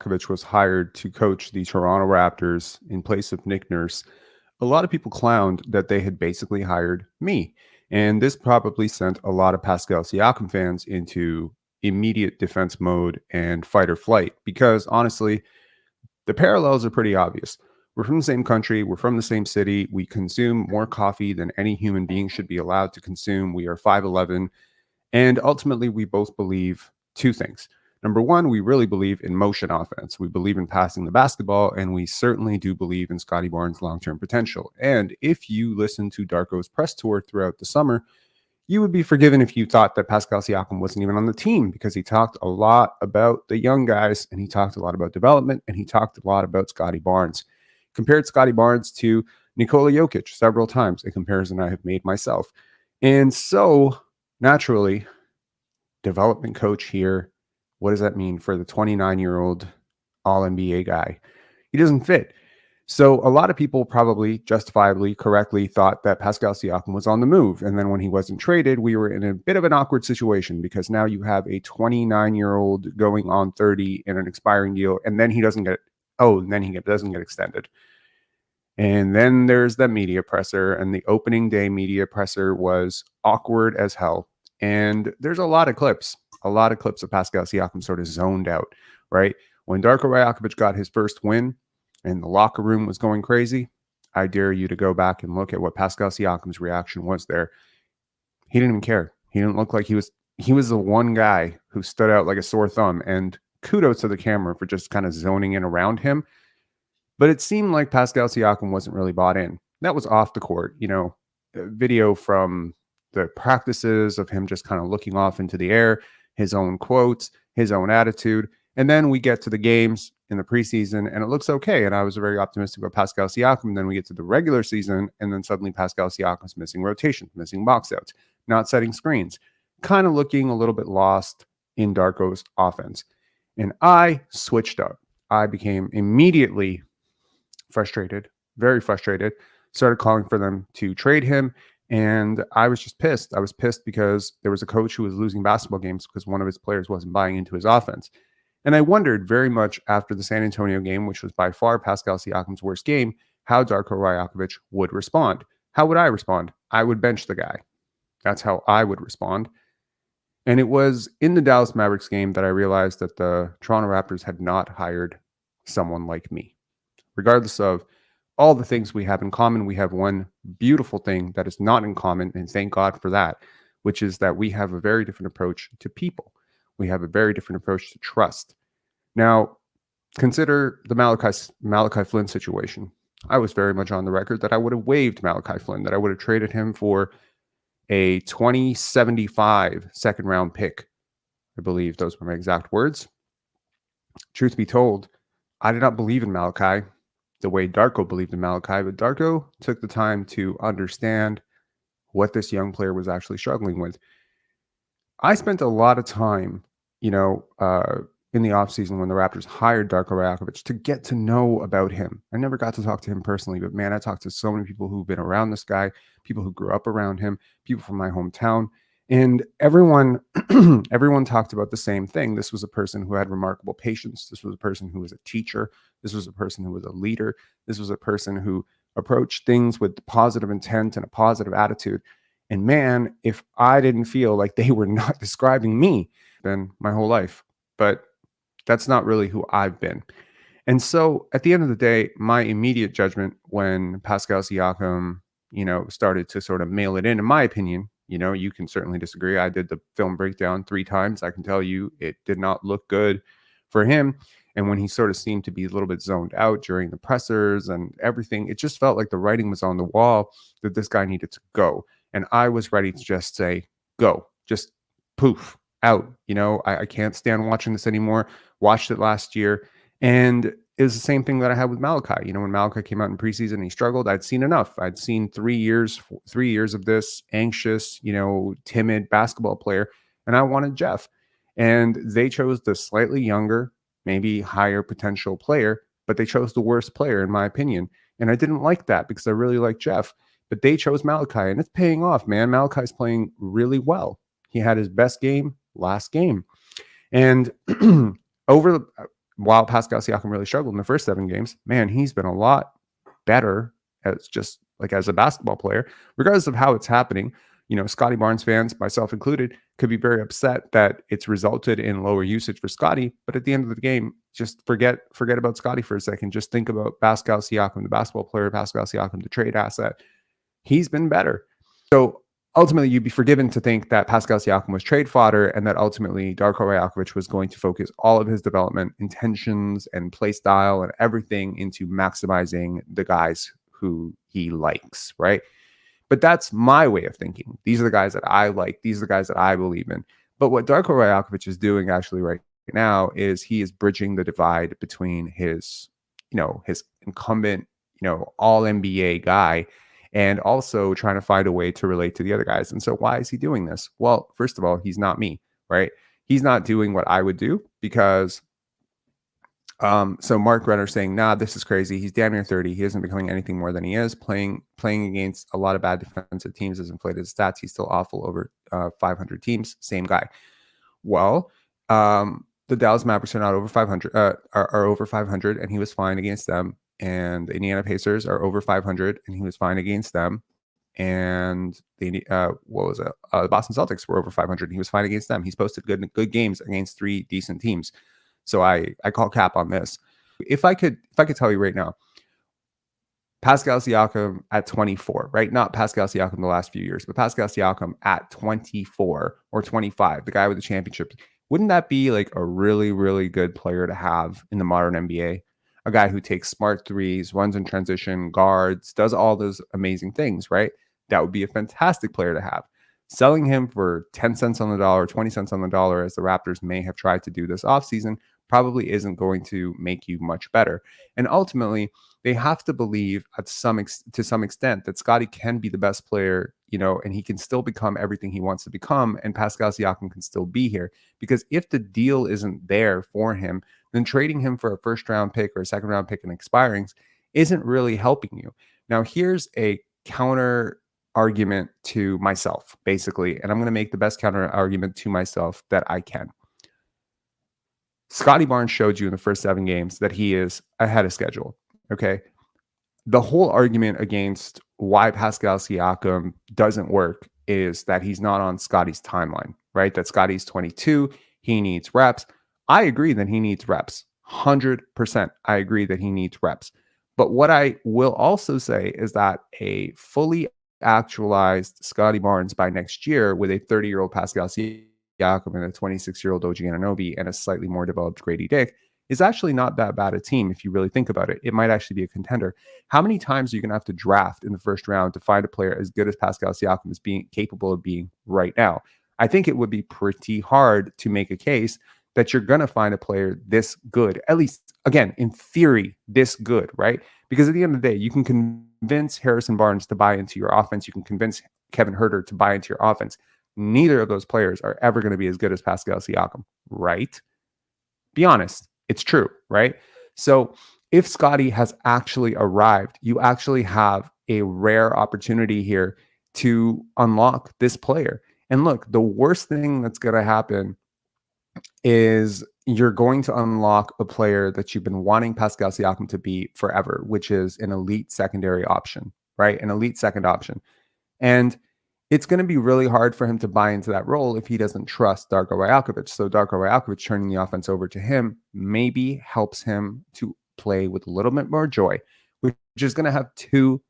Rajakovic was hired to coach the Toronto Raptors in place of Nick Nurse, a lot of people clowned that they had basically hired me. And this probably sent a lot of Pascal Siakam fans into immediate defense mode and fight or flight because honestly, the parallels are pretty obvious. We're from the same country. We're from the same city. We consume more coffee than any human being should be allowed to consume. We are 5'11". And ultimately, we both believe two things. Number one, we really believe in motion offense. We believe in passing the basketball, and we certainly do believe in Scottie Barnes' long-term potential. And if you listen to Darko's press tour throughout the summer, you would be forgiven if you thought that Pascal Siakam wasn't even on the team because he talked a lot about the young guys, and he talked a lot about development, and he talked a lot about Scottie Barnes. Compared Scottie Barnes to Nikola Jokic several times, a comparison I have made myself. And so, naturally, development coach here, what does that mean for the 29-year-old All-NBA guy? He doesn't fit. So a lot of people probably justifiably, correctly thought that Pascal Siakam was on the move. And then when he wasn't traded, we were in a bit of an awkward situation because now you have a 29-year-old going on 30 in an expiring deal, and then he doesn't get extended. And then there's the media presser, and the opening day media presser was awkward as hell. And there's a lot of clips of Pascal Siakam sort of zoned out, right? When Darko Rajakovic got his first win and the locker room was going crazy, I dare you to go back and look at what Pascal Siakam's reaction was there. He didn't even care. He didn't look like he was the one guy who stood out like a sore thumb. And kudos to the camera for just kind of zoning in around him. But it seemed like Pascal Siakam wasn't really bought in. That was off the court, video from the practices of him just kind of looking off into the air, his own quotes, his own attitude. And then we get to the games in the preseason and it looks okay. And I was very optimistic about Pascal Siakam. And then we get to the regular season and then suddenly Pascal Siakam's missing rotation, missing box outs, not setting screens, kind of looking a little bit lost in Darko's offense. And I switched up. I became immediately frustrated, very frustrated, started calling for them to trade him. And I was just pissed. I was pissed because there was a coach who was losing basketball games because one of his players wasn't buying into his offense. And I wondered very much after the San Antonio game, which was by far Pascal Siakam's worst game, how Darko Rajakovic would respond. How would I respond? I would bench the guy. That's how I would respond. And it was in the Dallas Mavericks game that I realized that the Toronto Raptors had not hired someone like me. Regardless of all the things we have in common, we have one beautiful thing that is not in common, and thank God for that, which is that we have a very different approach to people. We have a very different approach to trust. Now, consider the Malachi Flynn situation. I was very much on the record that I would have waived Malachi Flynn, that I would have traded him for a 2075 second round pick. I believe those were my exact words. Truth be told, I did not believe in Malachi the way Darko believed in Malachi, but Darko took the time to understand what this young player was actually struggling with. I spent a lot of time, in the offseason when the Raptors hired Darko Rajakovic to get to know about him. I never got to talk to him personally, but man, I talked to so many people who've been around this guy, people who grew up around him, people from my hometown, and everyone talked about the same thing. This was a person who had remarkable patience. This was a person who was a teacher. This was a person who was a leader. This was a person who approached things with positive intent and a positive attitude. And man, if I didn't feel like they were not describing me, then my whole life. But that's not really who I've been. And so at the end of the day, my immediate judgment when Pascal Siakam, started to sort of mail it in my opinion, you can certainly disagree. I did the film breakdown 3 times. I can tell you it did not look good for him. And when he sort of seemed to be a little bit zoned out during the pressers and everything, it just felt like the writing was on the wall that this guy needed to go. And I was ready to just say, go, just poof, out. I can't stand watching this anymore. Watched it last year. And it was the same thing that I had with Malachi. When Malachi came out in preseason and he struggled, I'd seen enough. I'd seen 3 years of this anxious, timid basketball player. And I wanted Jeff. And they chose the slightly younger, maybe higher potential player, but they chose the worst player, in my opinion. And I didn't like that because I really like Jeff. But they chose Malachi, and it's paying off, man. Malachi's playing really well. He had his best game last game. And while Pascal Siakam really struggled in the first 7 games, man, he's been a lot better as just like as a basketball player, regardless of how it's happening. Scottie Barnes fans, myself included, could be very upset that it's resulted in lower usage for Scottie. But at the end of the game, just forget about Scottie for a second. Just think about Pascal Siakam, the basketball player, Pascal Siakam, the trade asset. He's been better. So ultimately, you'd be forgiven to think that Pascal Siakam was trade fodder and that ultimately Darko Rajakovic was going to focus all of his development intentions and play style and everything into maximizing the guys who he likes, right? But that's my way of thinking. These are the guys that I like. These are the guys that I believe in. But what Darko Rajakovic is doing actually right now is he is bridging the divide between his incumbent, all NBA guy, and also trying to find a way to relate to the other guys. And so why is he doing this? Well, first of all, he's not me, right? He's not doing what I would do because so Mark Renner saying, nah, this is crazy. He's damn near 30. He isn't becoming anything more than he is. Playing against a lot of bad defensive teams has inflated his stats. He's still awful over 500 teams. Same guy. Well, the Dallas Mavericks are not over 500, are over 500, and he was fine against them. And the Indiana Pacers are over 500, and he was fine against them. And the the Boston Celtics were over 500, and he was fine against them. He's posted good games against 3 decent teams. So I call cap on this. If I could tell you right now, Pascal Siakam at 24, right? Not Pascal Siakam the last few years, but Pascal Siakam at 24 or 25, the guy with the championship. Wouldn't that be like a really, really good player to have in the modern NBA? A guy who takes smart threes, runs in transition, guards, does all those amazing things, right? That would be a fantastic player to have. Selling him for 10 cents on the dollar, 20 cents on the dollar, as the Raptors may have tried to do this offseason, probably isn't going to make you much better. And ultimately, they have to believe to some extent that Scottie can be the best player, and he can still become everything he wants to become, and Pascal Siakam can still be here. Because if the deal isn't there for him, then trading him for a first-round pick or a second-round pick and expirings isn't really helping you. Now, here's a counter argument to myself, basically, and I'm going to make the best counter argument to myself that I can. Scottie Barnes showed you in the first 7 games that he is ahead of schedule. Okay. The whole argument against why Pascal Siakam doesn't work is that he's not on Scottie's timeline, right? That Scottie's 22. He needs reps. I agree that he needs reps. 100%. I agree that he needs reps. But what I will also say is that a fully actualized Scottie Barnes by next year with a 30-year-old Pascal Siakam and a 26-year-old OG Anunoby and a slightly more developed Grady Dick is actually not that bad a team if you really think about it. It might actually be a contender. How many times are you going to have to draft in the first round to find a player as good as Pascal Siakam is being capable of being right now? I think it would be pretty hard to make a case that you're going to find a player this good, at least, again, in theory, this good, right? Because at the end of the day, you can convince Harrison Barnes to buy into your offense. You can convince Kevin Huerter to buy into your offense. Neither of those players are ever going to be as good as Pascal Siakam, right? Be honest. It's true, right? So if Scottie has actually arrived, you actually have a rare opportunity here to unlock this player. And look, the worst thing that's going to happen is you're going to unlock a player that you've been wanting Pascal Siakam to be forever, which is an elite secondary option, right? An elite second option. And it's going to be really hard for him to buy into that role if he doesn't trust Darko Rajakovic. So Darko Rajakovic turning the offense over to him maybe helps him to play with a little bit more joy, which is going to have 2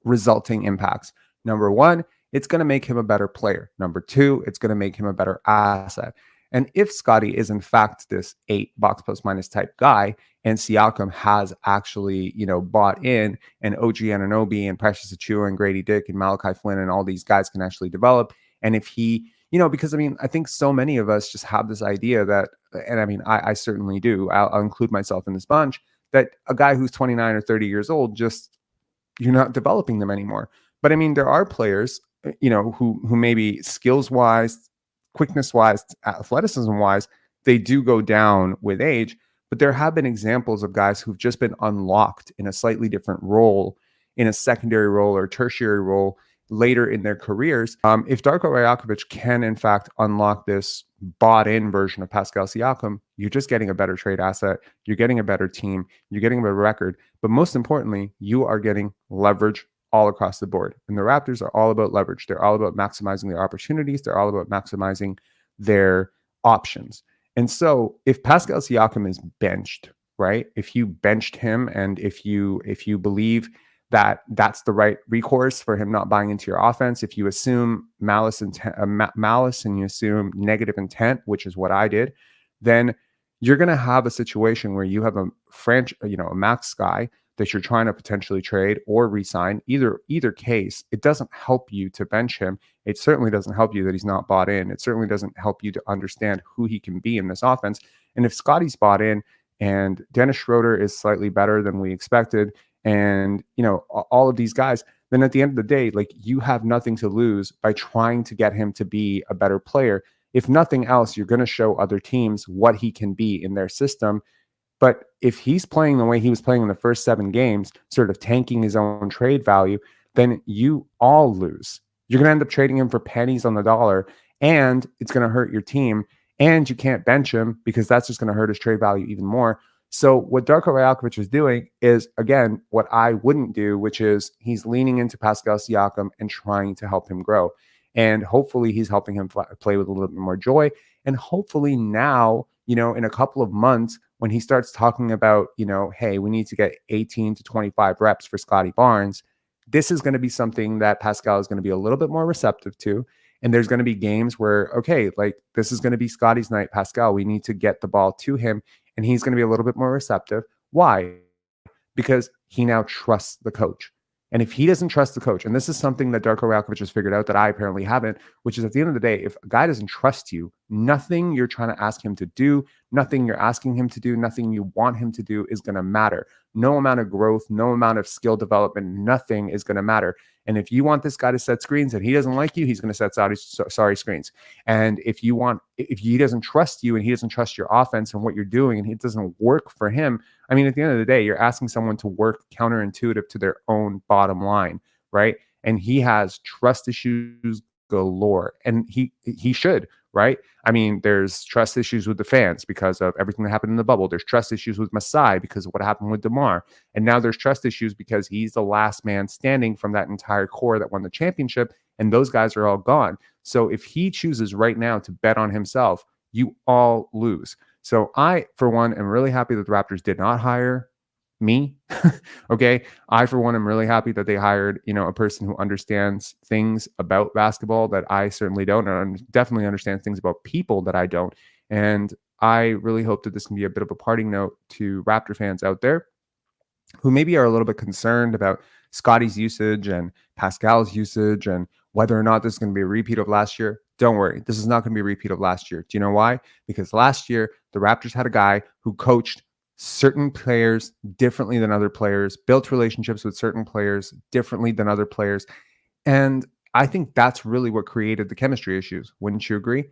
resulting impacts. Number 1, it's going to make him a better player. Number 2, it's going to make him a better asset. And if Scottie is in fact this 8 box plus minus type guy, and Siakam has actually, bought in, and OG Anunoby and Precious Achiuwa and Grady Dick and Malachi Flynn and all these guys can actually develop. And if he, because I think so many of us just have this idea that, and I certainly do, I'll include myself in this bunch, that a guy who's 29 or 30 years old, just, you're not developing them anymore. But there are players, who maybe skills wise, quickness wise, athleticism wise, they do go down with age. But there have been examples of guys who've just been unlocked in a slightly different role, in a secondary role or tertiary role, later in their careers. If Darko Rajakovic can, in fact, unlock this bought in version of Pascal Siakam, you're just getting a better trade asset. You're getting a better team. You're getting a better record. But most importantly, you are getting leverage all across the board. And the Raptors are all about leverage. They're all about maximizing their opportunities. They're all about maximizing their options. And so if Pascal Siakam is benched, right? If you benched him and if you believe that that's the right recourse for him not buying into your offense, if you assume malice and you assume negative intent, which is what I did, then you're going to have a situation where you have a a max guy that you're trying to potentially trade or re-sign. Either case, it doesn't help you to bench him. It certainly doesn't help you that he's not bought in. It certainly doesn't help you to understand who he can be in this offense. And if Scottie's bought in and Dennis Schroeder is slightly better than we expected, and all of these guys, then at the end of the day, like, you have nothing to lose by trying to get him to be a better player. If nothing else, you're going to show other teams what he can be in their system. But if he's playing the way he was playing in the first 7 games, sort of tanking his own trade value, then you all lose. You're going to end up trading him for pennies on the dollar, and it's going to hurt your team. And you can't bench him because that's just going to hurt his trade value even more. So what Darko Rajakovic is doing is, again, what I wouldn't do, which is he's leaning into Pascal Siakam and trying to help him grow. And hopefully he's helping him play with a little bit more joy. And hopefully now, in a couple of months, when he starts talking about, hey, we need to get 18 to 25 reps for Scottie Barnes, this is going to be something that Pascal is going to be a little bit more receptive to. And there's going to be games where, okay, like, this is going to be Scottie's night, Pascal. We need to get the ball to him. And he's going to be a little bit more receptive. Why? Because he now trusts the coach. And if he doesn't trust the coach, and this is something that Darko Rajakovic has figured out that I apparently haven't, which is, at the end of the day, if a guy doesn't trust you, nothing you're trying to ask him to do, nothing you're asking him to do, nothing you want him to do is going to matter. No amount of growth, no amount of skill development, nothing is going to matter. And if you want this guy to set screens and he doesn't like you, he's going to set sorry screens. And if he doesn't trust you and he doesn't trust your offense and what you're doing and it doesn't work for him, I mean, at the end of the day, you're asking someone to work counterintuitive to their own bottom line, right? And he has trust issues galore, and he should, right? I mean, there's trust issues with the fans because of everything that happened in the bubble. There's trust issues with Masai because of what happened with DeMar. And now there's trust issues because he's the last man standing from that entire core that won the championship, and those guys are all gone. So if he chooses right now to bet on himself, you all lose. So I, for one, am really happy that the Raptors did not hire me. Okay. I, for one, am really happy that they hired, a person who understands things about basketball that I certainly don't, and definitely understands things about people that I don't. And I really hope that this can be a bit of a parting note to Raptor fans out there who maybe are a little bit concerned about Scottie's usage and Pascal's usage and whether or not this is going to be a repeat of last year. Don't worry. This is not going to be a repeat of last year. Do you know why? Because last year, the Raptors had a guy who coached certain players differently than other players, built relationships with certain players differently than other players. And I think that's really what created the chemistry issues. Wouldn't you agree? Do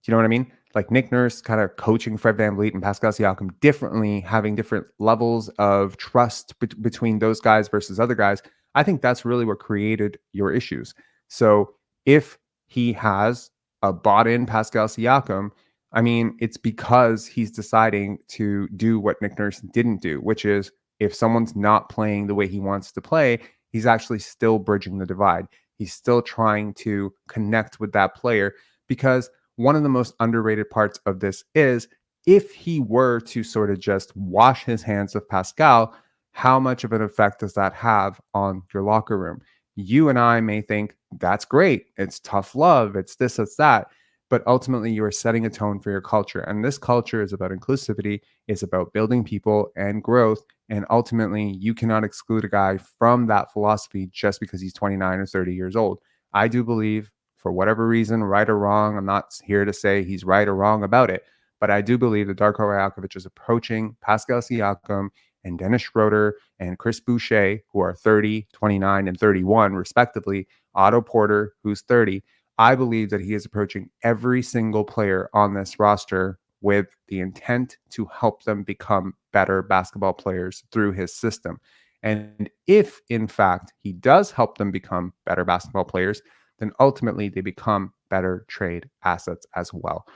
you know what I mean? Like Nick Nurse kind of coaching Fred VanVleet and Pascal Siakam differently, having different levels of trust between those guys versus other guys. I think that's really what created your issues. So if he has a bought-in Pascal Siakam, I mean, it's because he's deciding to do what Nick Nurse didn't do, which is, if someone's not playing the way he wants to play, he's actually still bridging the divide. He's still trying to connect with that player, because one of the most underrated parts of this is, if he were to sort of just wash his hands of Pascal, how much of an effect does that have on your locker room? You and I may think that's great. It's tough love. It's this, it's that. But ultimately, you are setting a tone for your culture. And this culture is about inclusivity. It's about building people and growth. And ultimately, you cannot exclude a guy from that philosophy just because he's 29 or 30 years old. I do believe, for whatever reason, right or wrong, I'm not here to say he's right or wrong about it, but I do believe that Darko Rajakovic is approaching Pascal Siakam and Dennis Schroeder and Chris Boucher, who are 30, 29, and 31, respectively, Otto Porter, who's 30. I believe that he is approaching every single player on this roster with the intent to help them become better basketball players through his system. And if, in fact, he does help them become better basketball players, then ultimately they become better trade assets as well.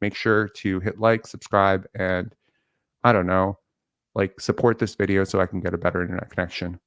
Make sure to hit like, subscribe, and I don't know, like support this video so I can get a better internet connection.